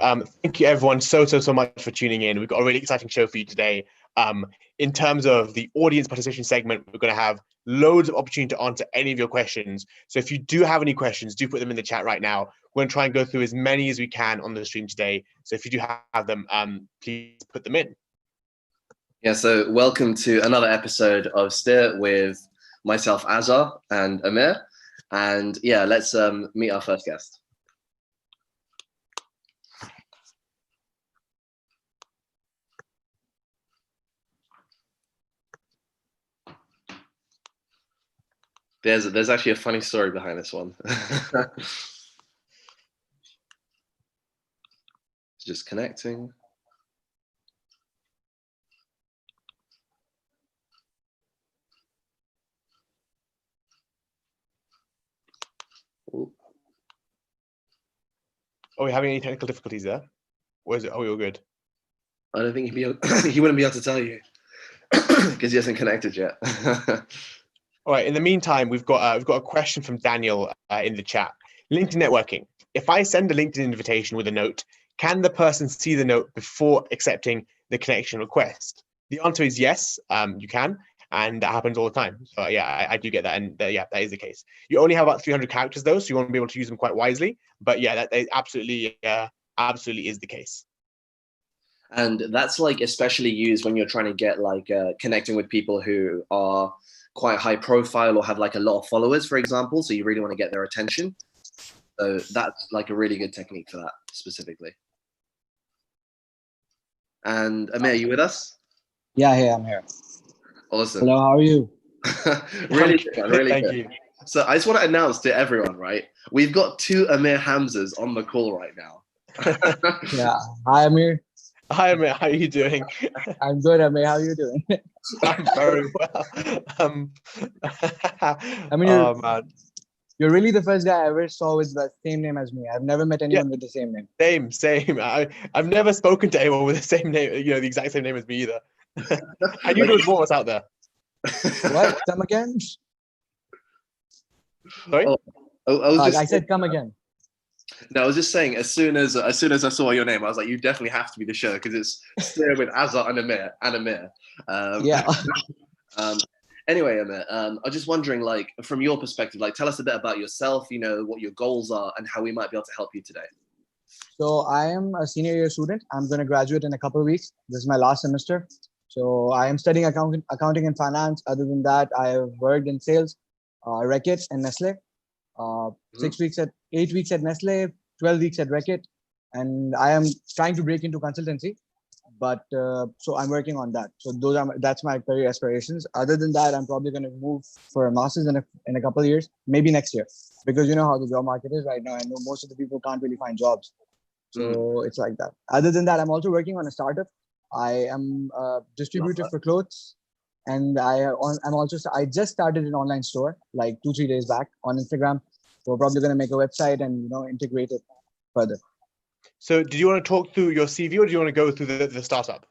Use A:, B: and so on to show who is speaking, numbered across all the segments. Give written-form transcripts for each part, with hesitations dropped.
A: Thank you everyone so much for tuning in. We've got a really exciting show for you today. In terms of the audience participation segment, we're going to have loads of opportunity to answer any of your questions. So if you do have any questions, do put them in the chat right now. We're going to try and go through as many as we can on the stream today. So if you do have them, please put them in.
B: Yeah, so welcome to another episode of Steer with myself, Azhar and Amir. And yeah, let's meet our first guest. There's actually a funny story behind this one. Just connecting.
A: Ooh. Are we having any technical difficulties there? Or is it, are we all good?
B: I don't think he wouldn't be able to tell you because he hasn't connected yet.
A: All right. In the meantime, we've got a question from Daniel in the chat. LinkedIn networking. If I send a LinkedIn invitation with a note, can the person see the note before accepting the connection request? The answer is yes, you can, and that happens all the time. So yeah, I do get that, and yeah, that is the case. You only have about 300 characters though, so you want to be able to use them quite wisely. But yeah, that absolutely is the case.
B: And that's like especially used when you're trying to get like connecting with people who are quite high profile or have like a lot of followers, for example. So you really want to get their attention. So that's like a really good technique for that specifically. And Amir, are you with us?
C: Yeah, hey, I'm here.
B: Awesome.
C: Hello, how are you?
B: Really good, really
A: Thank
B: good.
A: you.
B: So I just want to announce to everyone, right? We've got two Amir Hamzas on the call right now.
C: Yeah. Hi, Amir.
A: Hi, Amir. How are you doing?
C: I'm good, Amir. How are you doing?
A: I'm very well.
C: I mean,
A: oh man,
C: you're really the first guy I ever saw with the same name as me. I've never met anyone with the same name.
A: Same. I've never spoken to anyone with the same name, the exact same name as me either. I knew there was more of us out there.
C: What? Come again?
A: Sorry?
C: I said come again.
B: No, I was just saying, as soon as I saw your name, I was like, you definitely have to be the show because it's Steer with Azhar and Amir.
C: Yeah.
B: Anyway, Amir, I was just wondering, like, from your perspective, like, tell us a bit about yourself, what your goals are and how we might be able to help you today.
C: So I am a senior year student. I'm going to graduate in a couple of weeks. This is my last semester. So I am studying accounting and finance. Other than that, I have worked in sales, Reckitt and Nestle. 8 weeks at Nestle, 12 weeks at Reckitt, and I am trying to break into consultancy, but so I'm working on that. So that's my career aspirations. Other than that, I'm probably going to move for a master's in a couple of years, maybe next year, because you know how the job market is right now. I know most of the people can't really find jobs, so it's like that. Other than that, I'm also working on a startup. I am a distributor for clothes. And I just started an online store like 2-3 days back on Instagram. So we're probably going to make a website and integrate it further.
A: So did you want to talk through your CV or do you want to go through the startup?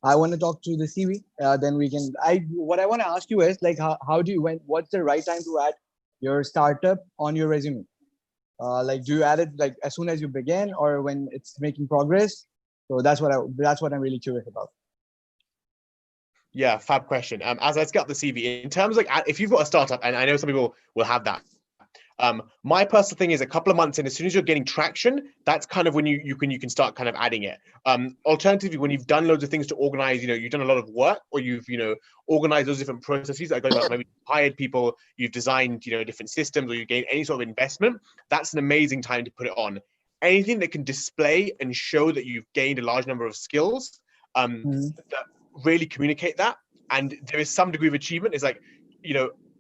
C: I want to talk through the CV. Then we can. What I want to ask you is like what's the right time to add your startup on your resume? Like do you add it like as soon as you begin or when it's making progress? So that's what I'm really curious about.
A: Yeah, fab question. As let's get up the CV in terms of like if you've got a startup, and I know some people will have that. My personal thing is a couple of months in, as soon as you're getting traction, that's kind of when you can start kind of adding it. Alternatively, when you've done loads of things to organize, you've done a lot of work, or you've organized those different processes. Like maybe hired people, you've designed different systems, or you gained any sort of investment. That's an amazing time to put it on. Anything that can display and show that you've gained a large number of skills. That really communicate that, and there is some degree of achievement. Is like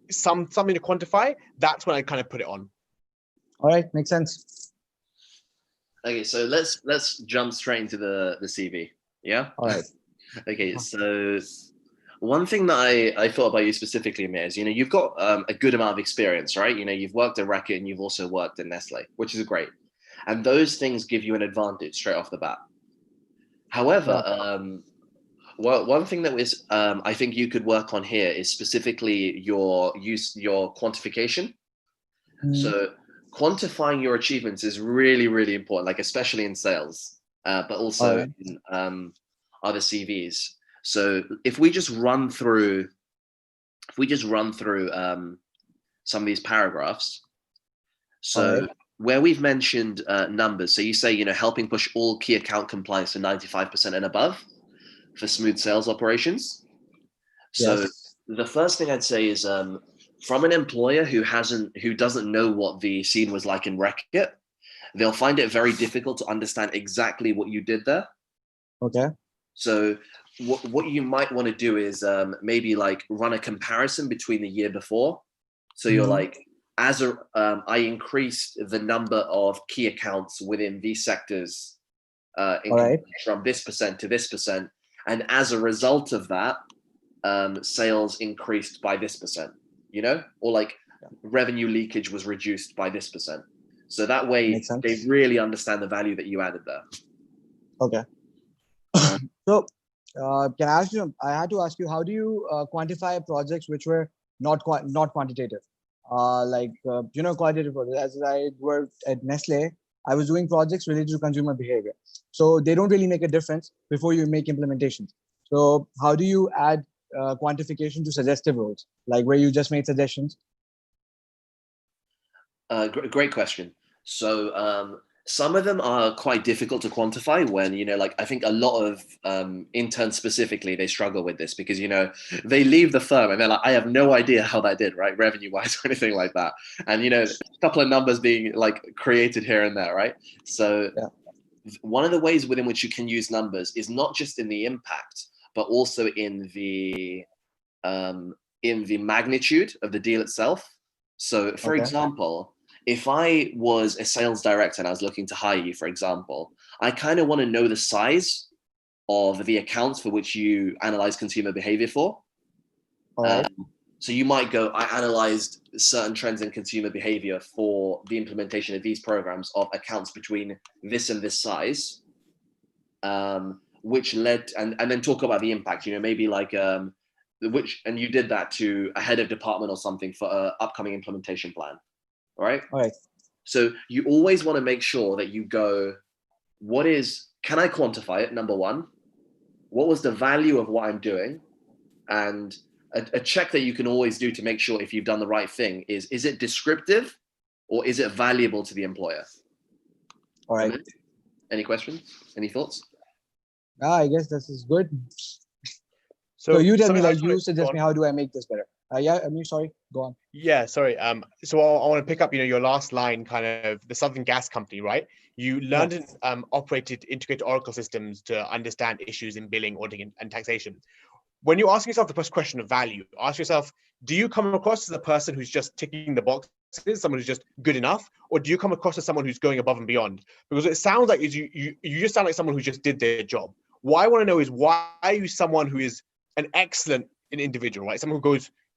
A: something to quantify. That's when I kind of put it on.
C: All right, makes sense.
B: Okay, so let's jump straight into the CV. Yeah.
C: All right.
B: Okay, so one thing that I thought about you specifically, Amir, is you've got a good amount of experience, right? You've worked at Reckitt and you've also worked at Nestle, which is great, and those things give you an advantage straight off the bat. However, well, one thing that I think you could work on here is specifically your quantification. So quantifying your achievements is really, really important, like especially in sales, but also
C: Alright.
B: in other CVs. So if we just run through, some of these paragraphs. So
C: Alright.
B: where we've mentioned numbers, so you say, helping push all key account compliance to 95% and above for smooth sales operations. So
C: Yes.
B: the first thing I'd say is from an employer who doesn't know what the scene was like in Reckitt, they'll find it very difficult to understand exactly what you did there.
C: Okay.
B: So what you might want to do is maybe like run a comparison between the year before. So you're like, I increased the number of key accounts within these sectors
C: Alright.
B: from this percent to this percent. And as a result of that, sales increased by this percent, or like revenue leakage was reduced by this percent. So that way
C: Makes sense.
B: they really understand the value that you added there.
C: Okay. So, can I ask you? I had to ask you, how do you quantify projects which were not quantitative? Qualitative projects. As I worked at Nestle, I was doing projects related to consumer behavior. So they don't really make a difference before you make implementations. So how do you add quantification to suggestive roles, like where you just made suggestions?
B: Great question. So some of them are quite difficult to quantify when, like I think a lot of interns specifically, they struggle with this because, they leave the firm and they're like, I have no idea how that did, right? Revenue wise or anything like that. And, a couple of numbers being like created here and there, right? So one of the ways within which you can use numbers is not just in the impact, but also in the magnitude of the deal itself. So for example, if I was a sales director and I was looking to hire you, for example, I kind of want to know the size of the accounts for which you analyze consumer behavior for. So you might go, I analyzed certain trends in consumer behavior for the implementation of these programs of accounts between this and this size, which led, and then talk about the impact, maybe like, and you did that to a head of department or something for an upcoming implementation plan. All right. So you always want to make sure that you go, can I quantify it? Number one, what was the value of what I'm doing? And a check that you can always do to make sure if you've done the right thing is it descriptive or is it valuable to the employer?
C: All right.
B: Any questions? Any thoughts?
C: I guess this is good. So you tell me, like, you suggest me, how do I make this better? Yeah, Amir, sorry, go on.
A: Yeah, sorry. So I want to pick up, your last line, kind of the Southern Gas Company, right? You learned and operated integrated Oracle systems to understand issues in billing, auditing, and taxation. When you ask yourself the first question of value, ask yourself, do you come across as a person who's just ticking the boxes, someone who's just good enough, or do you come across as someone who's going above and beyond? Because it sounds like you just sound like someone who just did their job. What I want to know is, why are you someone who is an excellent individual, right? Someone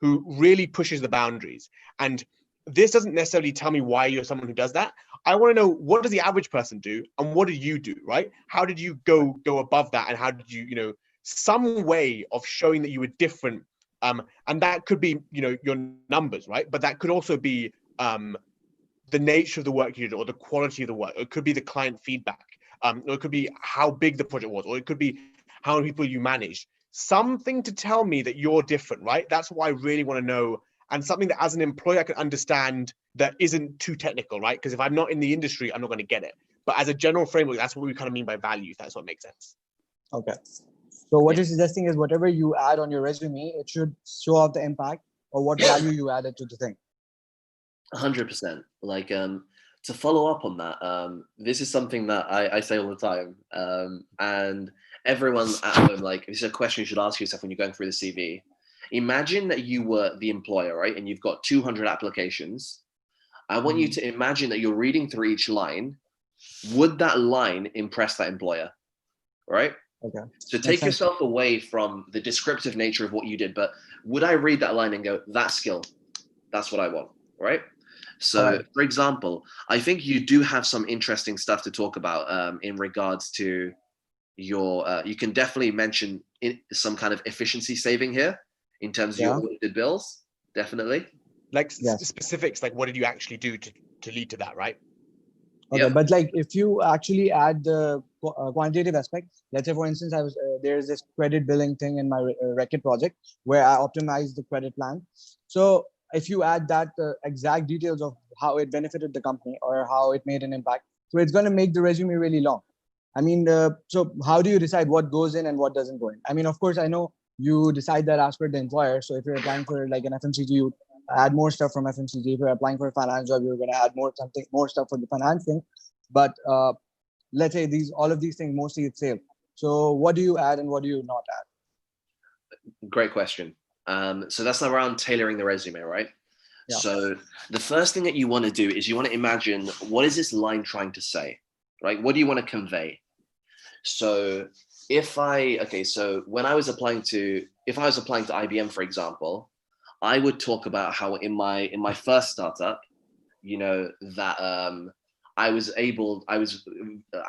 A: who really pushes the boundaries. And this doesn't necessarily tell me why you're someone who does that. I want to know, what does the average person do and what do you do, right? How did you go above that? And how did you, some way of showing that you were different? And that could be, your numbers, right? But that could also be the nature of the work you did, or the quality of the work. It could be the client feedback. Or it could be how big the project was, or it could be how many people you managed. Something to tell me that you're different, right? That's what I really want to know. And something that as an employer I can understand that isn't too technical, right? Because if I'm not in the industry, I'm not going to get it. But as a general framework, that's what we kind of mean by value, if that's what makes sense.
C: Okay. So what you're suggesting is whatever you add on your resume, it should show off the impact or what value you added to the thing.
B: 100%. Like, to follow up on that, this is something that I say all the time. And everyone at home, like, this is a question you should ask yourself when you're going through the CV. Imagine that you were the employer, right? And you've got 200 applications. I want you to imagine that you're reading through each line. Would that line impress that employer, right?
C: Okay.
B: So take yourself away from the descriptive nature of what you did, but would I read that line and go, that skill, that's what I want, right? So, for example, I think you do have some interesting stuff to talk about in regards to your, you can definitely mention some kind of efficiency saving here in terms of your audited bills, definitely.
A: Like specifics, like what did you actually do to to lead to that, right?
C: Okay,
B: Yeah.
C: but like if you actually add the quantitative aspect, let's say for instance, there's this credit billing thing in my Reckitt project where I optimize the credit plan. So if you add that exact details of how it benefited the company or how it made an impact, so it's going to make the resume really long. I mean, so how do you decide what goes in and what doesn't go in? I mean, of course, I know you decide that as per the employer. So if you're applying for like an FMCG, you add more stuff from FMCG. If you're applying for a finance job, you're going to add more stuff for the finance thing. But let's say all of these things, mostly it's sale. So what do you add and what do you not add?
B: Great question. So that's around tailoring the resume, right?
C: Yeah.
B: So the first thing that you want to do is you want to imagine, what is this line trying to say, right? What do you want to convey? So so when I was applying to IBM, for example, I would talk about how in my first startup, that I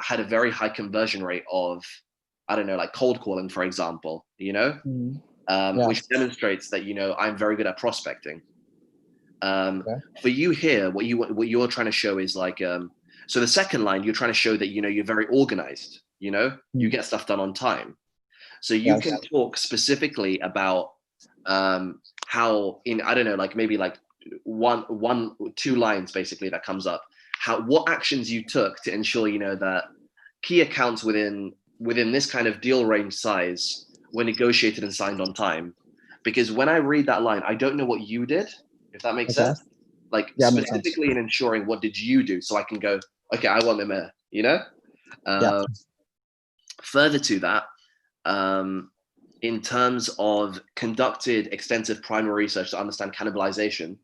B: had a very high conversion rate of, I don't know, like cold calling, for example, which demonstrates that, I'm very good at prospecting. For you here, what you're trying to show is like, so the second line, you're trying to show that, you're very organized, you get stuff done on time. So you can talk specifically about how I don't know, like maybe like two lines basically that comes up, what actions you took to ensure, that key accounts within this kind of deal range size were negotiated and signed on time. Because when I read that line, I don't know what you did, if that makes sense. Like specifically in ensuring what did you do, so I can go, okay, I want them here, Further to that, in terms of conducted extensive primary research to understand cannibalization,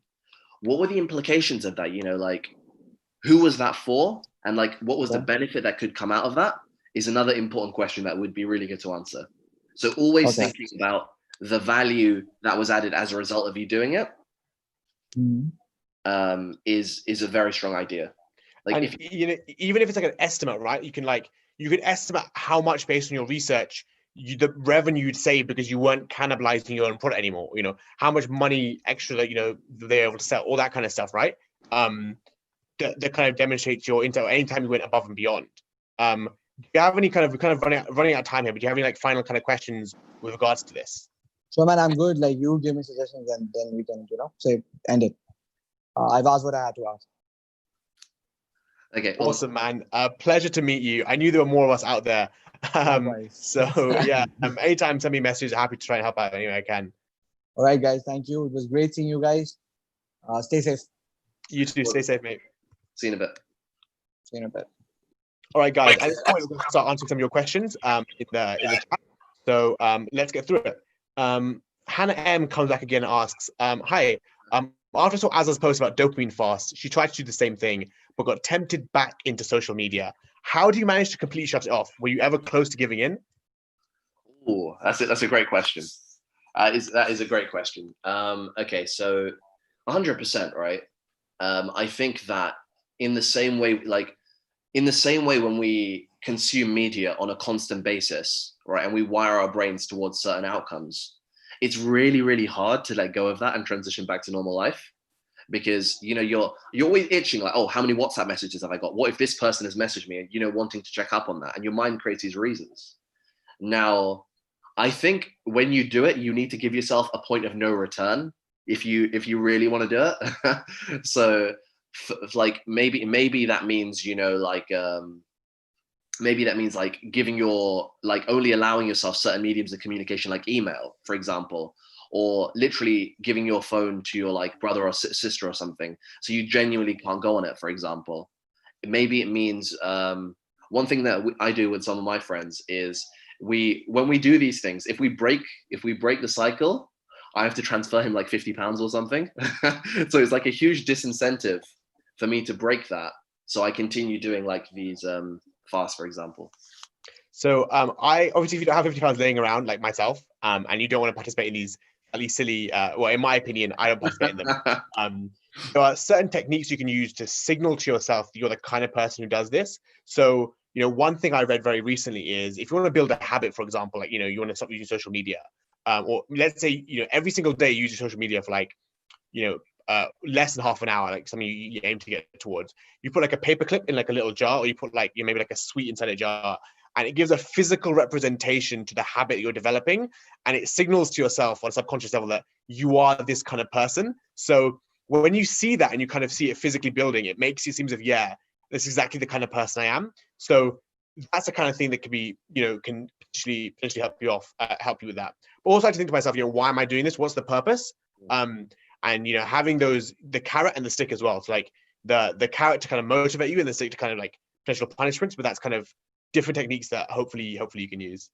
B: what were the implications of that? Like who was that for? And like, what was the benefit that could come out of that is another important question that would be really good to answer. So always thinking about the value that was added as a result of you doing it is a very strong idea. Like,
A: and even if it's like an estimate, right? You can estimate how much based on your research the revenue you'd save because you weren't cannibalizing your own product anymore. How much money extra that they're able to sell, all that kind of stuff, right? That kind of demonstrates your intel anytime you went above and beyond. Do you have any kind of running out of time here? But do you have any like final kind of questions with regards to this?
C: So man, I'm good. Like you give me suggestions and then we can say end it. I've asked what I had to ask.
B: Okay,
A: awesome, man. Pleasure to meet you. I knew there were more of us out there. So yeah, anytime send me messages. Happy to try and help out any way I can.
C: All right, guys. Thank you. It was great seeing you guys. Stay safe.
A: You too. Stay safe, mate.
B: See you in a bit.
C: See you in a bit.
A: All right, guys. At this point, we're going to start answering some of your questions in the chat. So let's get through it. Hannah M comes back again and asks, "Hi. After I saw Azhar's post about dopamine fast, she tried to do the same thing, but got tempted back into social media. How do you manage to completely shut it off? Were you ever close to giving in?"
B: Oh, that's a great question. That is a great question. Okay, so 100%, right? I think that in the same way when we consume media on a constant basis, right, and we wire our brains towards certain outcomes, it's really, really hard to let go of that and transition back to normal life. Because you're always itching, like, oh, how many WhatsApp messages have I got? What if this person has messaged me? And wanting to check up on that, and your mind creates these reasons. Now, I think when you do it, you need to give yourself a point of no return if you really want to do it. So, like maybe that means maybe that means like giving only allowing yourself certain mediums of communication, like email, for example. Or literally giving your phone to your like brother or sister or something, so you genuinely can't go on it, for example. Maybe it means one thing that I do with some of my friends is when we do these things, if we break the cycle, I have to transfer him like 50 pounds or something. So it's like a huge disincentive for me to break that, so I continue doing like these fasts, for example.
A: So I obviously, if you don't have 50 pounds laying around like myself, and you don't want to participate in these at least silly, well, in my opinion, I don't participate in them. There are certain techniques you can use to signal to yourself that you're the kind of person who does this. So, one thing I read very recently is if you want to build a habit, for example, like, you want to stop using social media, or let's say, every single day you use your social media for like, less than half an hour, like something you aim to get towards. You put like a paperclip in like a little jar, or you put like maybe like a sweet inside a jar, and it gives a physical representation to the habit you're developing, and it signals to yourself on a subconscious level that you are this kind of person. So when you see that and you kind of see it physically building, it makes you seem as if, yeah, this is exactly the kind of person I am. So that's the kind of thing that could be, can potentially help you help you with that. But also I have to think to myself, why am I doing this? What's the purpose? And having the carrot and the stick as well. So like the carrot to kind of motivate you, and the stick to kind of like potential punishments. But that's kind of different techniques that hopefully you can use.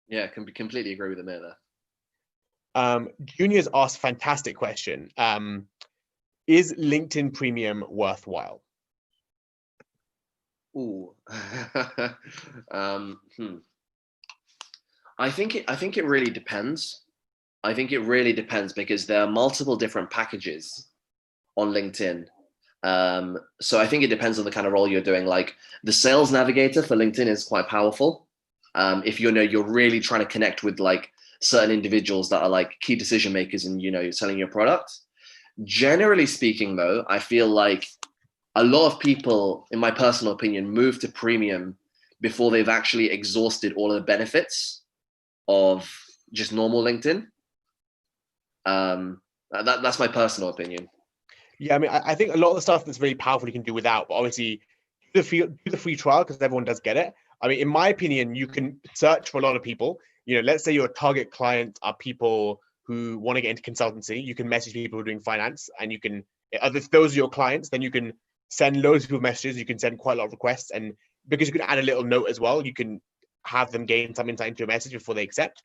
B: Yeah, can completely agree with Amir there.
A: Junior's asked fantastic question. Is LinkedIn Premium worthwhile?
B: Ooh. I think it really depends. I think it really depends because there are multiple different packages on LinkedIn. So I think it depends on the kind of role you're doing. Like the sales navigator for LinkedIn is quite powerful. If you're really trying to connect with like certain individuals that are like key decision makers and you're selling your product. Generally speaking, though, I feel like a lot of people, in my personal opinion, move to premium before they've actually exhausted all of the benefits of just normal LinkedIn. That's my personal opinion.
A: Yeah, I mean, I think a lot of the stuff that's really powerful you can do without, but obviously do the free trial because everyone does get it. I mean, in my opinion, you can search for a lot of people. Let's say your target client are people who want to get into consultancy. You can message people who are doing finance, and if those are your clients, then you can send loads of people messages. You can send quite a lot of requests, and because you can add a little note as well, you can have them gain some insight into your message before they accept.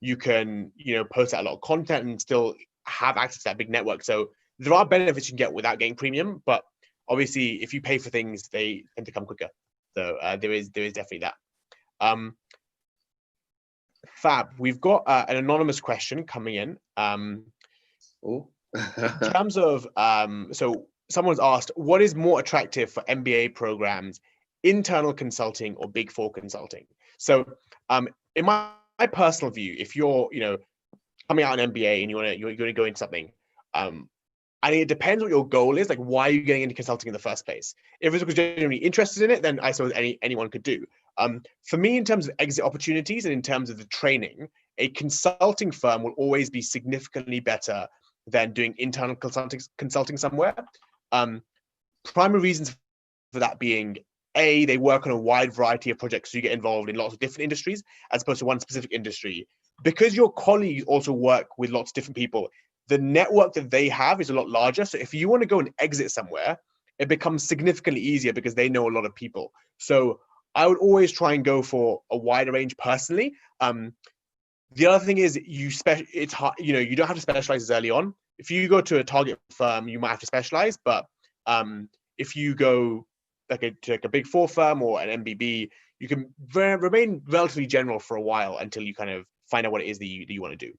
A: You can, post out a lot of content and still have access to that big network. So there are benefits you can get without getting premium, but obviously if you pay for things, they tend to come quicker. So there is definitely that. Fab, we've got an anonymous question coming in. In terms of, so someone's asked, what is more attractive for MBA programs, internal consulting or Big Four consulting? So in my personal view, if you're, coming out an MBA and you're going to go into something, I think it depends what your goal is, like why are you getting into consulting in the first place? If it's because you're genuinely interested in it, then I suppose anyone could do. For me, in terms of exit opportunities and in terms of the training, a consulting firm will always be significantly better than doing internal consulting somewhere. Primary reasons for that being, A, they work on a wide variety of projects, so you get involved in lots of different industries as opposed to one specific industry. Because your colleagues also work with lots of different people, the network that they have is a lot larger. So if you want to go and exit somewhere, it becomes significantly easier because they know a lot of people. So I would always try and go for a wider range personally. The other thing is it's hard, you don't have to specialize as early on. If you go to a target firm, you might have to specialize, but if you go to a Big Four firm or an MBB, you can remain relatively general for a while until you kind of find out what it is that you want to do.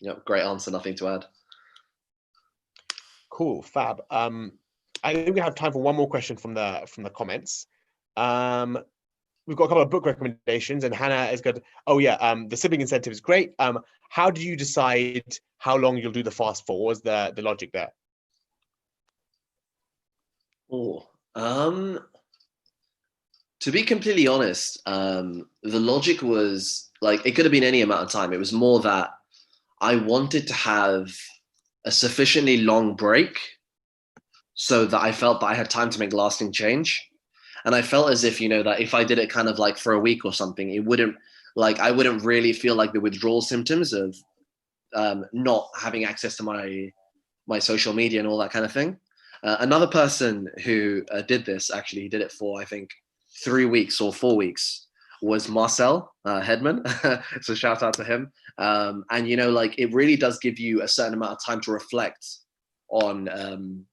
B: Yeah, great answer. Nothing to add.
A: Cool, fab. I think we have time for one more question from the comments. We've got a couple of book recommendations, and Hannah has got, the sibling incentive is great. How do you decide how long you'll do the fast for? What was the logic there?
B: To be completely honest, the logic was like, it could have been any amount of time. It was more that I wanted to have a sufficiently long break so that I felt that I had time to make lasting change. And I felt as if, that if I did it kind of like for a week or something, I wouldn't really feel like the withdrawal symptoms of not having access to my social media and all that kind of thing. Another person who did this, actually, he did it for, I think, 3 weeks or 4 weeks, was Marcel Hedman. So shout out to him. And, it really does give you a certain amount of time to reflect on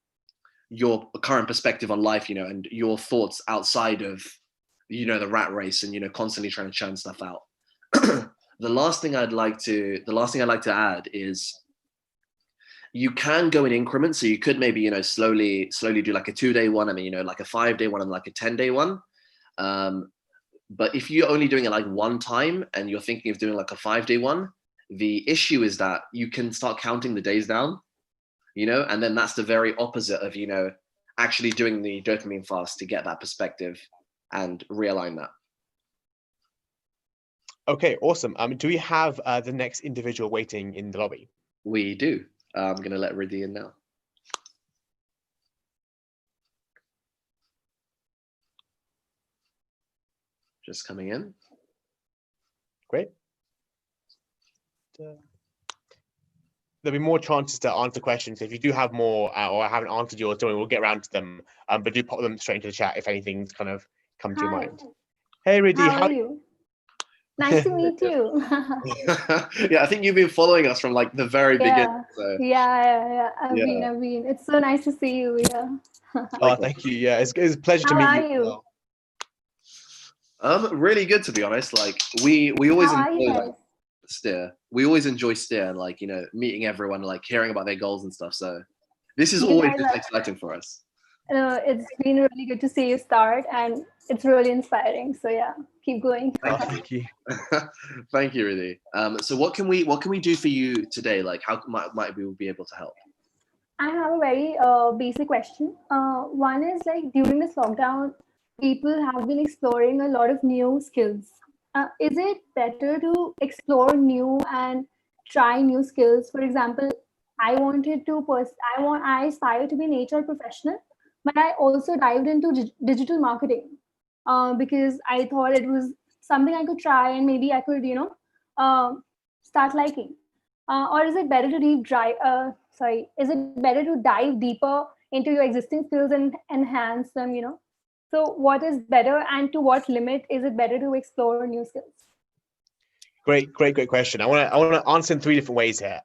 B: your current perspective on life, and your thoughts outside of, the rat race and, constantly trying to churn stuff out. The last thing I'd like to add is you can go in increments. So you could maybe, slowly do like a 2-day one. I mean, like a 5-day one and like a 10-day one. But if you're only doing it like one time and you're thinking of doing like a 5-day one, The issue is that you can start counting the days down, and then that's the very opposite of, actually doing the dopamine fast to get that perspective and realign that.
A: Okay, awesome. Do we have the next individual waiting in the lobby?
B: We do. I'm going to let Riddhi in now. Just coming in.
A: Great. There'll be more chances to answer questions. If you do have more or I haven't answered yours, we'll get around to them. But do pop them straight into the chat if anything's kind of come to your mind. Hey, Riddhi,
D: how are you? Nice to meet you.
B: Yeah, I think you've been following us from like the very beginning. So.
D: Yeah. I've been. It's so nice to see you. Yeah.
A: Oh, thank you. Yeah, it's a pleasure to meet you.
D: How are you?
B: Really good, to be honest. Like we always enjoy steer. We always enjoy steer and like, meeting everyone, like hearing about their goals and stuff. So this is always just exciting for us.
D: It's been really good to see you start, and it's really inspiring. So yeah, keep going.
A: Oh, thank you.
B: Thank you, Riddhi. So what can we do for you today? Like how might we be able to help?
D: I have a very basic question. One is like during this lockdown, people have been exploring a lot of new skills. Is it better to explore new and try new skills? For example, I aspire to be an HR professional, but I also dived into digital marketing because I thought it was something I could try and maybe I could, start liking. Or is it better to is it better to dive deeper into your existing skills and enhance them, So what is better, and to what limit is it better to explore new skills?
A: Great question. I want to answer in 3 different ways here.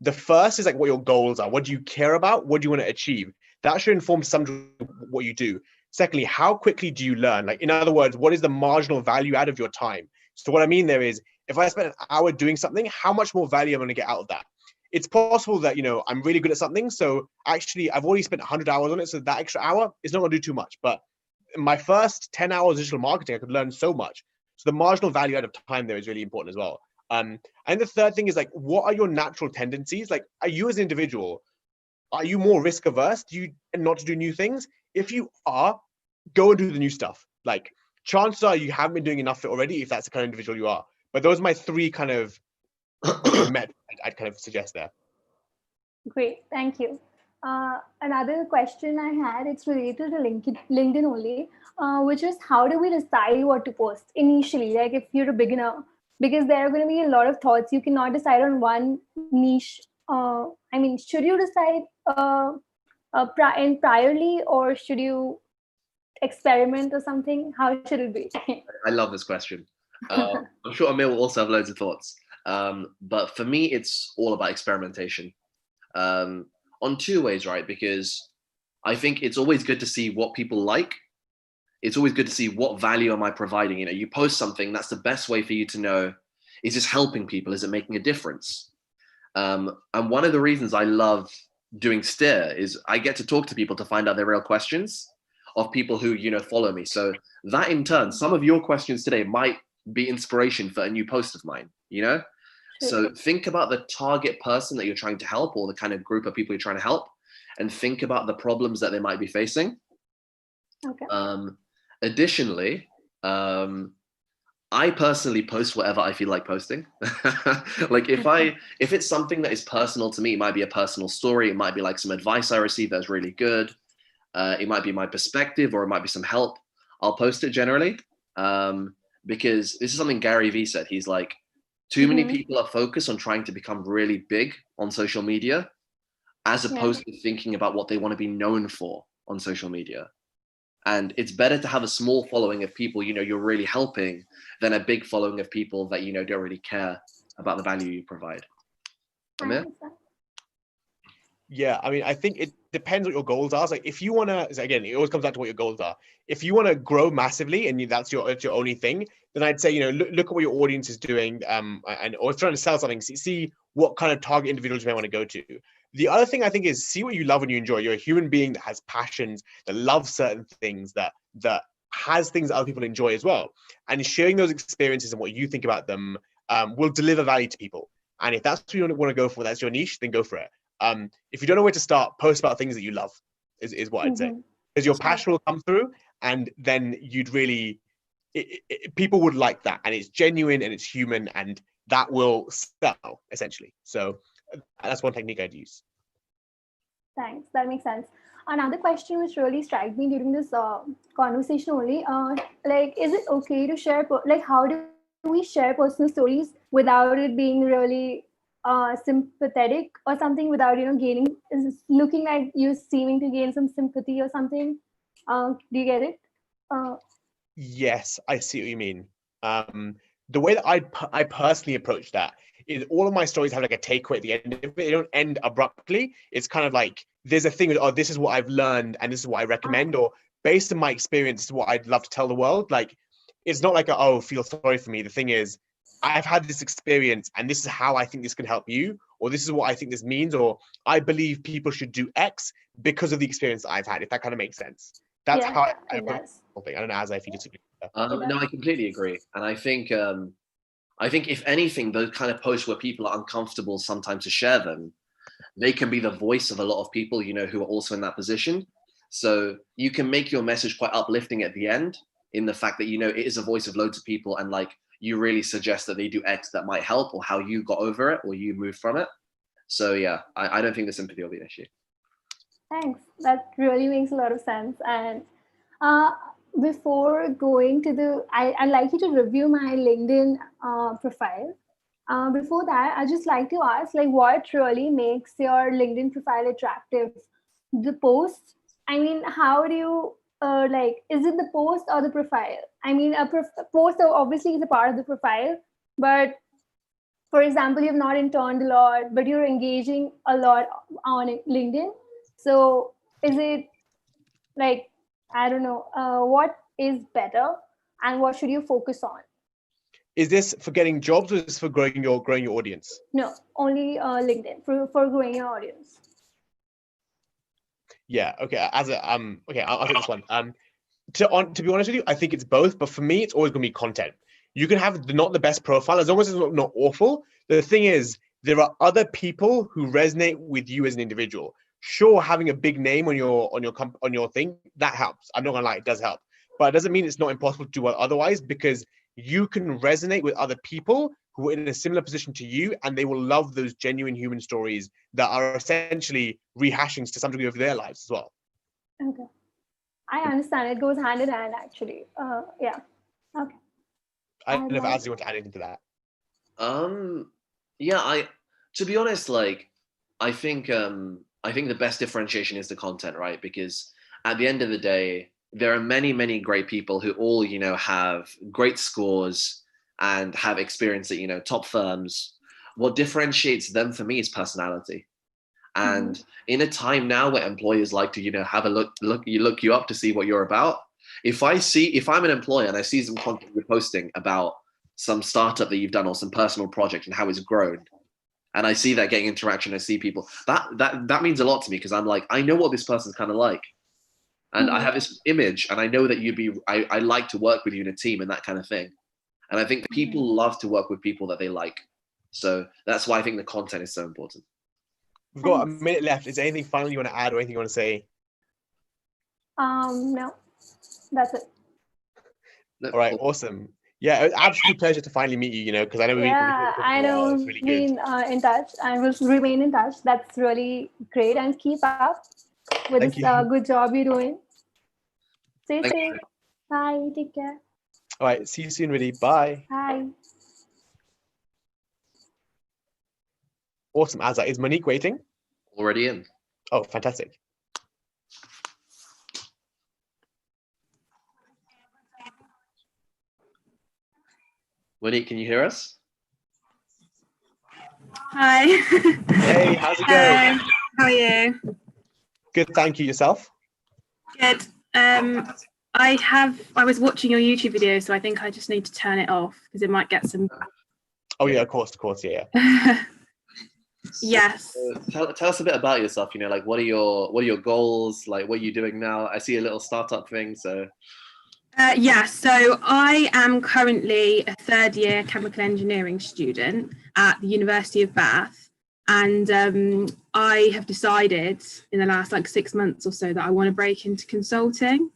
A: The first is like what your goals are. What do you care about? What do you want to achieve? That should inform some what you do. Secondly, how quickly do you learn? Like, in other words, what is the marginal value out of your time? So what I mean there is, if I spend an hour doing something, how much more value am I going to get out of that? It's possible that, I'm really good at something. So actually, I've already spent 100 hours on it. So that extra hour is not going to do too much. But in my first 10 hours of digital marketing, I could learn so much. So the marginal value out of time there is really important as well. And the third thing is like, what are your natural tendencies? Like, are you as an individual, are you more risk averse? Do you tend not to do new things? If you are, go and do the new stuff. Like, chances are you haven't been doing enough of it already if that's the kind of individual you are. But those are my 3 kind of I'd kind of suggest there.
D: Great, thank you. Another question I had, it's related to LinkedIn only, which is how do we decide what to post initially? Like if you're a beginner, because there are going to be a lot of thoughts. You cannot decide on one niche. Should you decide priorly, or should you experiment or something? How should it be?
B: I love this question. I'm sure Amir will also have loads of thoughts. But for me, it's all about experimentation. On 2 ways, right? Because I think it's always good to see what people like. It's always good to see what value am I providing. You post something, that's the best way for you to know, is this helping people? Is it making a difference? And one of the reasons I love doing steer is I get to talk to people to find out their real questions of people who, follow me. So that in turn, some of your questions today might be inspiration for a new post of mine, Sure. So think about the target person that you're trying to help, or the kind of group of people you're trying to help, and think about the problems that they might be facing.
D: Okay.
B: Additionally, I personally post whatever I feel like posting. Like if it's something that is personal to me, it might be a personal story. It might be like some advice I received that's really good. It might be my perspective, or it might be some help. I'll post it generally, because this is something Gary Vee said. He's like, too many people are focused on trying to become really big on social media, as opposed to thinking about what they want to be known for on social media. And it's better to have a small following of people, you're really helping, than a big following of people that, don't really care about the value you provide. Amir?
A: Yeah, I think it depends what your goals are. So like if you want to, again, it always comes down to what your goals are. If you want to grow massively and that's your only thing, then I'd say, look at what your audience is doing, or if trying to sell something, see what kind of target individuals you may want to go to. The other thing I think is see what you love and you enjoy. You're a human being that has passions, that loves certain things, that has things that other people enjoy as well. And sharing those experiences and what you think about them will deliver value to people. And if that's what you want to go for, that's your niche, then go for it. If you don't know where to start, post about things that you love is what I'd say. Because your passion will come through, and then you'd really, people would like that, and it's genuine and it's human, and that will sell essentially. So that's one technique I'd use.
D: Thanks, that makes sense. Another question which really struck me during this conversation only, like, is it okay to share, like, how do we share personal stories without it being really sympathetic or something, without, gaining, looking like you seeming to gain some sympathy or something? Do you get it?
A: Yes, I see what you mean. The way that I personally approach that is all of my stories have like a takeaway at the end of it. They don't end abruptly. It's kind of like there's a thing with, oh, this is what I've learned and this is what I recommend, or based on my experience, this is what I'd love to tell the world. Like, it's not like, oh, feel sorry for me. The thing is, I've had this experience and this is how I think this can help you, or this is what I think this means, or I believe people should do X because of the experience that I've had, if that kind of makes sense. That's how I approach the thing. I don't know, Azhar, if you disagree.
B: No, I completely agree. And I think if anything, those kind of posts where people are uncomfortable sometimes to share them, they can be the voice of a lot of people, who are also in that position. So you can make your message quite uplifting at the end, in the fact that, it is a voice of loads of people, and like, you really suggest that they do X that might help, or how you got over it, or you moved from it. So yeah, I don't think the sympathy will be an issue.
D: Thanks. That really makes a lot of sense. And before going to I'd like you to review my LinkedIn profile. Before that, I'd just like to ask, like, what really makes your LinkedIn profile attractive? The posts? I mean, how do you, is it the post or the profile? I mean, a post obviously is a part of the profile, but for example, you've not interned a lot, but you're engaging a lot on LinkedIn. So is it like, I don't know, what is better and what should you focus on?
A: Is this for getting jobs, or is this for growing your audience?
D: No, only LinkedIn for growing your audience.
A: Yeah. Okay. Okay, I'll take this one. To be honest with you, I think it's both, but for me, it's always going to be content. You can have not the best profile, as long as it's not awful. The thing is, there are other people who resonate with you as an individual. Sure, having a big name on your thing, that helps. I'm not gonna lie, it does help, but it doesn't mean it's not impossible to do otherwise, because you can resonate with other people who are in a similar position to you, and they will love those genuine human stories that are essentially rehashings to some degree of their lives as well.
D: Okay, I understand. It goes hand in hand, actually. Yeah. Okay.
A: I don't know if Azhar, you want to add anything to that.
B: Yeah, to be honest, like, I think the best differentiation is the content, right? Because at the end of the day, there are many, many great people who all, have great scores and have experience at, top firms. What differentiates them for me is personality. And in a time now where employers like to, have a look you up to see what you're about. If I'm an employer and I see some content you're posting about some startup that you've done or some personal project and how it's grown, and I see that getting interaction, I see people, that means a lot to me, because I'm like, I know what this person's kind of like. And I have this image, and I know that I like to work with you in a team and that kind of thing. And I think people love to work with people that they like. So that's why I think the content is so important.
A: We've got a minute left. Is there anything final you want to add, or anything you want to say?
D: No, that's it.
A: All right, awesome. Yeah, it was an absolute pleasure to finally meet you, because I know
D: I know
A: really
D: been in touch and will remain in touch. That's really great, and keep up with this good job you're doing. Stay safe. Bye. Take care.
A: All right. See you soon, really. Bye.
D: Bye.
A: Awesome. Azhar, is Monique waiting?
B: Already in.
A: Oh, fantastic.
B: Monique, can you hear us?
E: Hi.
A: Hey, how's it going?
E: How are you?
A: Good, thank you. Yourself?
E: Good. I was watching your YouTube video, so I think I just need to turn it off because it might get some.
A: Oh yeah, of course, yeah.
E: Yes.
B: So, tell us a bit about yourself. Like, what are your goals? Like, what are you doing now? I see a little startup thing. So.
E: So I am currently a third-year chemical engineering student, at the University of Bath. And I have decided in the last like 6 months or so that I want to break into consulting.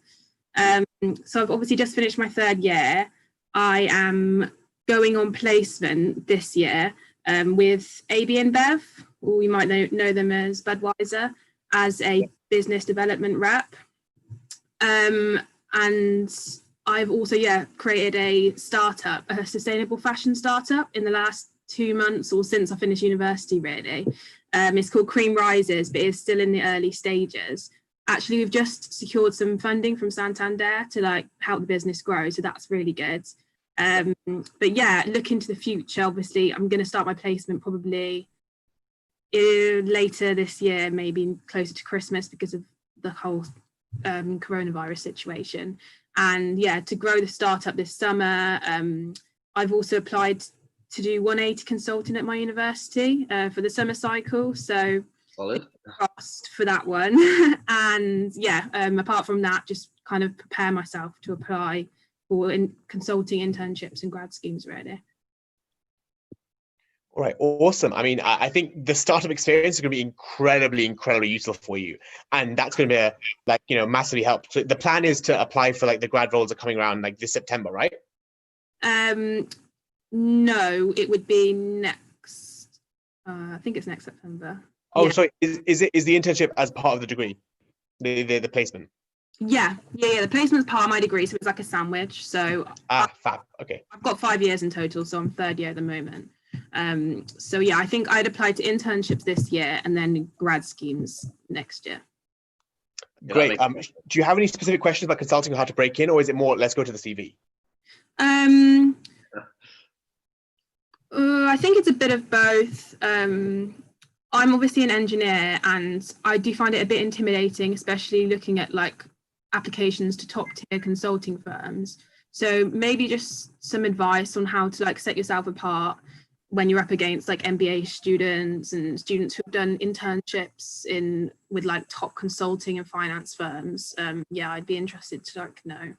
E: So I've obviously just finished my 3rd year. I am going on placement this year with AB InBev, or you might know them as Budweiser, as a business development rep. And I've also, created a startup, a sustainable fashion startup in the last 2 months or since I finished university, really. It's called Cream Rises, but it's still in the early stages. Actually, we've just secured some funding from Santander to like help the business grow. So that's really good. But yeah, looking to the future, obviously, I'm going to start my placement probably later this year, maybe closer to Christmas because of the whole coronavirus situation. And yeah, to grow the startup this summer, I've also applied to do 180 consulting at my university for the summer cycle. So
B: solid
E: for that one. And yeah, apart from that, just kind of prepare myself to apply for consulting internships and grad schemes, really.
A: All right, awesome. I mean, I think the startup experience is going to be incredibly useful for you, and that's going to be massively help. So the plan is to apply for like the grad roles are coming around like this September, right?
E: No, it would be next. I think it's next September.
A: Oh, yeah. Sorry. Is the internship as part of the degree, the placement?
E: Yeah. The placement's part of my degree, so it's like a sandwich. So
A: fab. Okay.
E: I've got 5 years in total, so I'm 3rd year at the moment. So yeah, I think I'd apply to internships this year and then grad schemes next year.
A: Great. Do you have any specific questions about consulting or how to break in, or is it more let's go to the CV?
E: I think it's a bit of both. I'm obviously an engineer, and I do find it a bit intimidating, especially looking at like applications to top tier consulting firms. So maybe just some advice on how to like set yourself apart when you're up against like MBA students and students who've done internships with like top consulting and finance firms. I'd be interested to like know.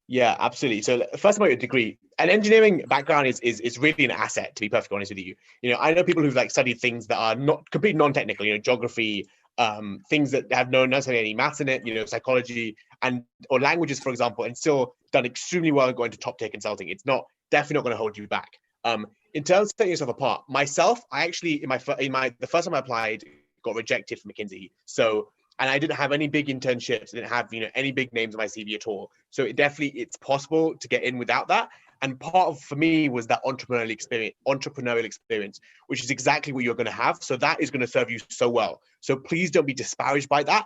A: Yeah, absolutely. So first about your degree, an engineering background is really an asset, to be perfectly honest with you. I know people who've like studied things that are not completely non-technical, geography, things that have no necessarily any maths in it, psychology or languages, for example, and still done extremely well going to top tier consulting. It's definitely not going to hold you back. In terms of setting yourself apart, myself, I actually the first time I applied got rejected from McKinsey. And I didn't have any big internships, I didn't have any big names on my CV at all. So it's possible to get in without that. And part of for me was that entrepreneurial experience, which is exactly what you're going to have. So that is going to serve you so well. So please don't be disparaged by that.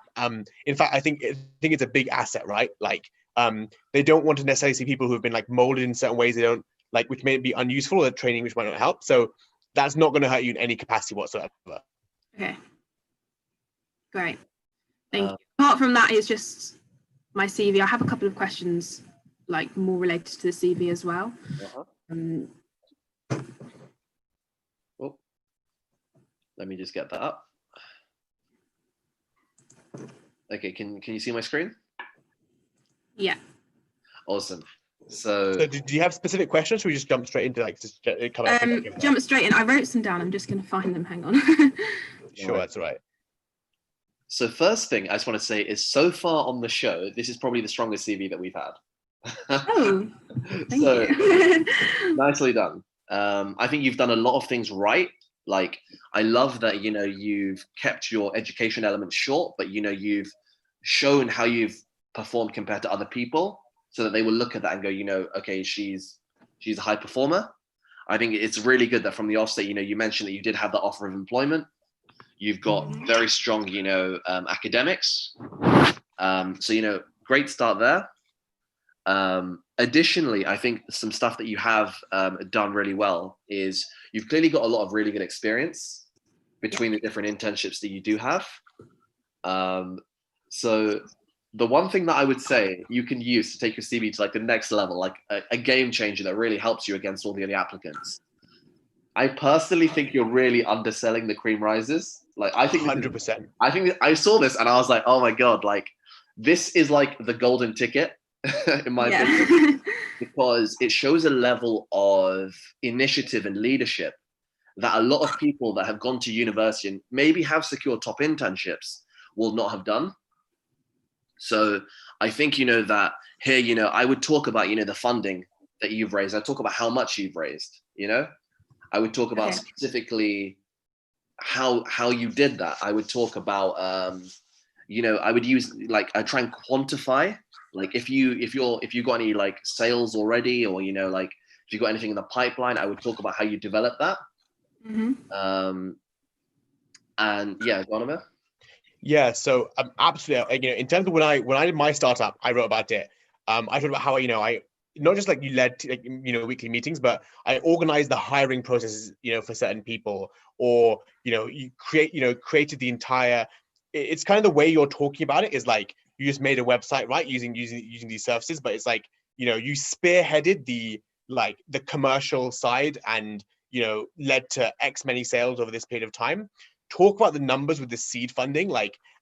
A: In fact, I think it's a big asset, right? Like they don't want to necessarily see people who have been like molded in certain ways they don't like, which may be unuseful, or training which might not help. So that's not going to hurt you in any capacity whatsoever.
E: Okay, great. Thank you. Apart from that, is just my CV. I have a couple of questions, like more related to the CV as well.
B: Let me just get that up. Okay, can you see my screen?
E: Yeah.
B: Awesome. So
A: do you have specific questions, or we just jump straight into like just cover?
E: Jump straight in. I wrote some down. I'm just going to find them. Hang on.
A: Sure, that's all right.
B: So first thing I just want to say is, so far on the show, this is probably the strongest CV that we've had.
E: Oh, thank you.
B: Nicely done. I think you've done a lot of things right. Like, I love that, you've kept your education element short, but, you've shown how you've performed compared to other people so that they will look at that and go, okay, she's a high performer. I think it's really good that from the offset, you mentioned that you did have the offer of employment. You've got very strong, academics. So, great start there. Additionally, I think some stuff that you have done really well is you've clearly got a lot of really good experience between the different internships that you do have. So the one thing that I would say you can use to take your CV to like the next level, like a game changer that really helps you against all the other applicants. I personally think you're really underselling the Cream Rises. Like, I think
A: 100%.
B: I think I saw this and I was like, oh my God, like this is like the golden ticket in my opinion, because it shows a level of initiative and leadership that a lot of people that have gone to university and maybe have secured top internships will not have done. So I think, that here, I would talk about, the funding that you've raised. I talk about how much you've raised, I would talk about specifically how you did that. I would talk about, I would use, like, I try and quantify, like, if you got any like sales already, or, like if you got anything in the pipeline, I would talk about how you develop that. And yeah, go on, Amir.
A: Yeah, so absolutely. In terms of when I did my startup, I wrote about it. I talked about how I not just like you led to, like, weekly meetings, but I organized the hiring processes, for certain people, or you created the entire. It's kind of the way you're talking about it is like you just made a website, right, using these services, but it's like you spearheaded the commercial side, and led to X many sales over this period of time. Talk about the numbers with the seed funding,